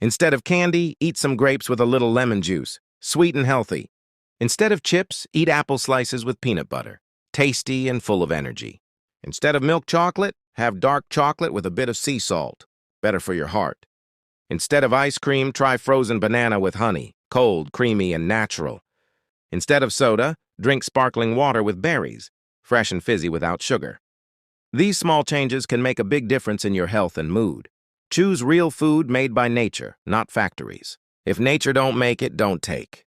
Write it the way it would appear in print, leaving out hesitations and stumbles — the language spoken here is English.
Instead of candy, eat some grapes with a little lemon juice. Sweet and healthy. Instead of chips, eat apple slices with peanut butter. Tasty and full of energy. Instead of milk chocolate, have dark chocolate with a bit of sea salt. Better for your heart. Instead of ice cream, try frozen banana with honey. Cold, creamy, and natural. Instead of soda, drink sparkling water with berries. Fresh and fizzy without sugar. These small changes can make a big difference in your health and mood. Choose real food made by nature, not factories. If nature don't make it, don't take.